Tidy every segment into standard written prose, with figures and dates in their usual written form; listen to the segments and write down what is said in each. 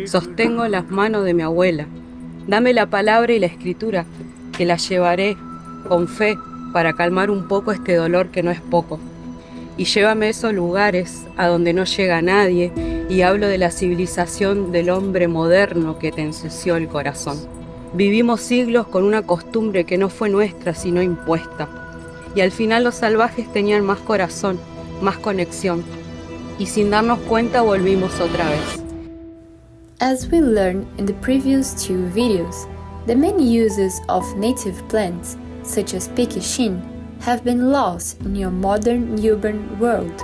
Sostengo las manos de mi abuela. Dame la palabra y la escritura, que la llevaré con fe para calmar un poco este dolor que no es poco. Y llévame a esos lugares a donde no llega nadie y hablo de la civilización del hombre moderno que te ensució el corazón. Vivimos siglos con una costumbre que no fue nuestra sino impuesta. Y al final los salvajes tenían más corazón, más conexión. Y sin darnos cuenta volvimos otra vez. As we learned in the previous two videos, the many uses of native plants, such as Piquillín, have been lost in your modern urban world.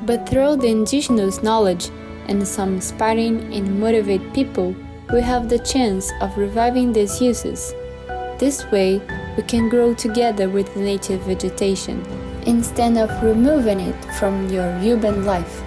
But through the indigenous knowledge and some inspiring and motivate people, we have the chance of reviving these uses. This way, we can grow together with the native vegetation, instead of removing it from your urban life.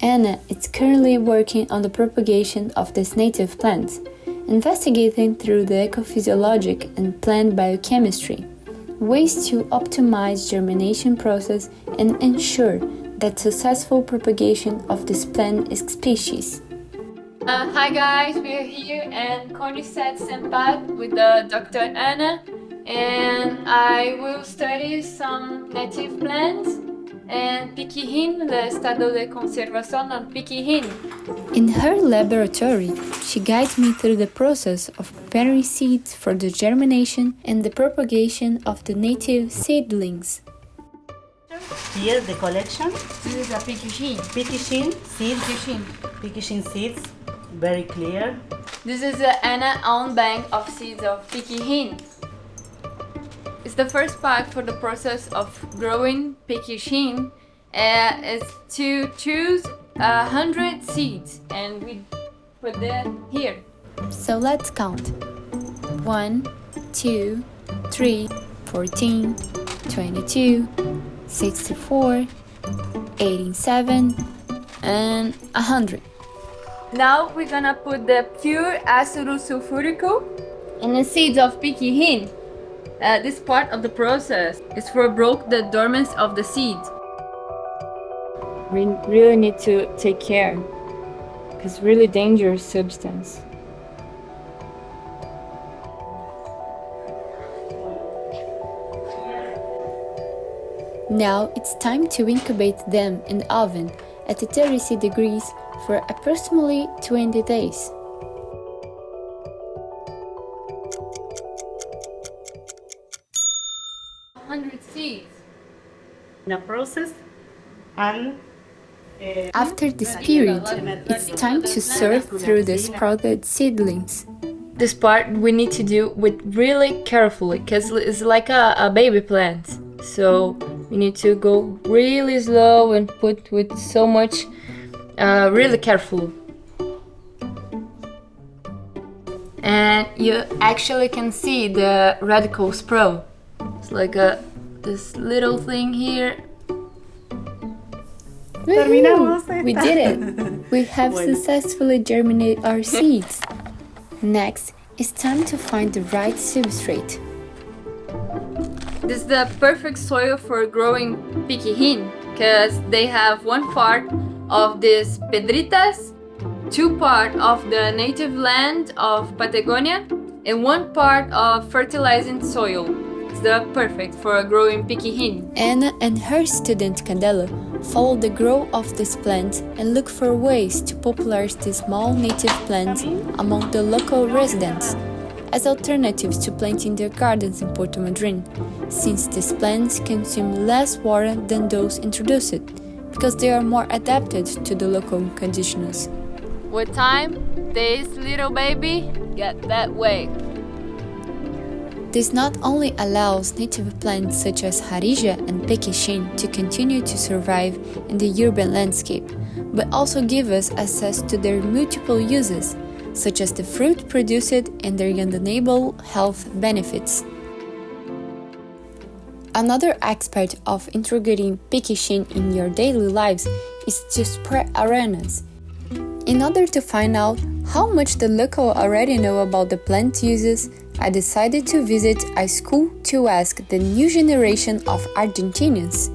Anna is currently working on the propagation of these native plants, investigating through the ecophysiologic and plant biochemistry ways to optimize germination process and ensure that successful propagation of this plant species. Hi guys, we are here in Condalia Senpai with Dr. Anna, and I will study some native plants and Piquillín, the estado de conservación on Piquillín. In her laboratory, she guides me through the process of preparing seeds for the germination and the propagation of the native seedlings. Here the collection. This is a Piquillín. Piquillín seeds. Piquillín seeds, very clear. This is Anna's own bank of seeds of Piquillín. It's the first part for the process of growing Piquillín is to choose 100 seeds, and we put them here. So let's count. 1, 2, 3, 14, 22, 64, 87, and 100. Now we're gonna put the pure ácido sulfúrico in the seeds of Piquillín. This part of the process is for broke the dormants of the seeds. We really need to take care. It's really dangerous substance. Now it's time to incubate them in the oven at 36 degrees for approximately 20 days. Seeds. In a process and after this period, it's time to sort through the sprouted seedlings. This part we need to do with really carefully because it's like a baby plant. So we need to go really slow and put with so much really careful. And you actually can see the radical sprout. It's like this little thing here. Woohoo! We did it! We have successfully germinated our seeds. Next, it's time to find the right substrate. This is the perfect soil for growing Piquillín because they have one part of these pedritas, two part of the native land of Patagonia, and one part of fertilizing soil. It's the perfect for growing Piquillín. Anna and her student Condalia follow the growth of this plant and look for ways to popularize the small native plants among the local residents as alternatives to planting their gardens in Puerto Madryn, since these plants consume less water than those introduced, because they are more adapted to the local conditions. With time, this little baby get that way. This not only allows native plants such as Harija and Piquillín to continue to survive in the urban landscape, but also give us access to their multiple uses, such as the fruit produced and their undeniable health benefits. Another aspect of integrating Piquillín in your daily lives is to spread awareness. In order to find out how much the local already know about the plant uses, I decided to visit a school to ask the new generation of Argentinians.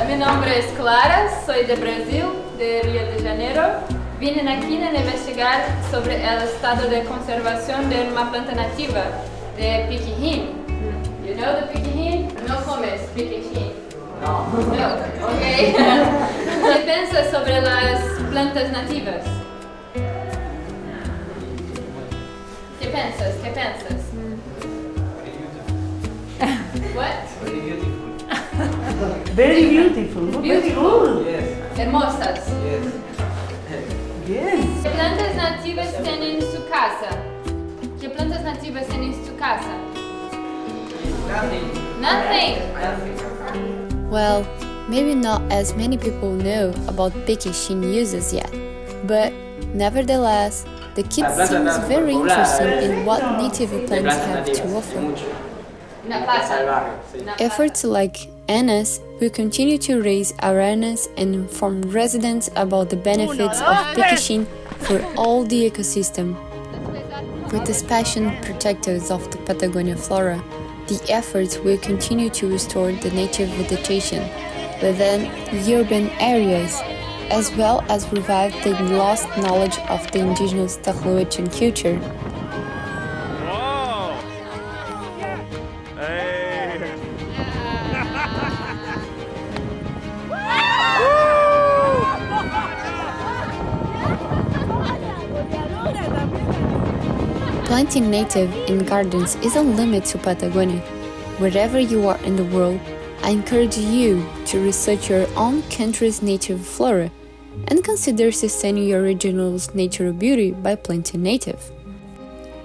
Mi nombre es Clara, soy de Brasil, de Rio de Janeiro. Vine aquí a investigar sobre el estado de conservación de una planta nativa, de Piquillín. You know the Piquillín? No comes Piquillín. No. No, ok. ¿Qué piensas sobre las plantas nativas? ¿Qué piensas? ¿Qué piensas? What? Very beautiful. Beautiful. Very good. Hermosas. Yes. ¿Qué plantas nativas tienen en su casa? ¿Qué plantas nativas tienen en su casa? Nothing. Well, maybe not as many people know about Piquillín uses yet, but nevertheless, the kid seems very interested in what native plants have to offer. Efforts like Anna's will continue to raise awareness and inform residents about the benefits of Piquillín for all the ecosystem. With the special protectors of the Patagonia flora, the efforts will continue to restore the native vegetation within urban areas, as well as revive the lost knowledge of the indigenous technology and culture. Wow! Hey! Planting native in gardens is a limit to Patagonia. Wherever you are in the world, I encourage you to research your own country's native flora and consider sustaining your regional's natural beauty by planting native.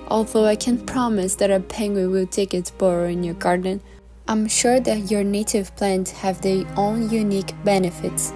Although I can't promise that a penguin will take its burrow in your garden, I'm sure that your native plants have their own unique benefits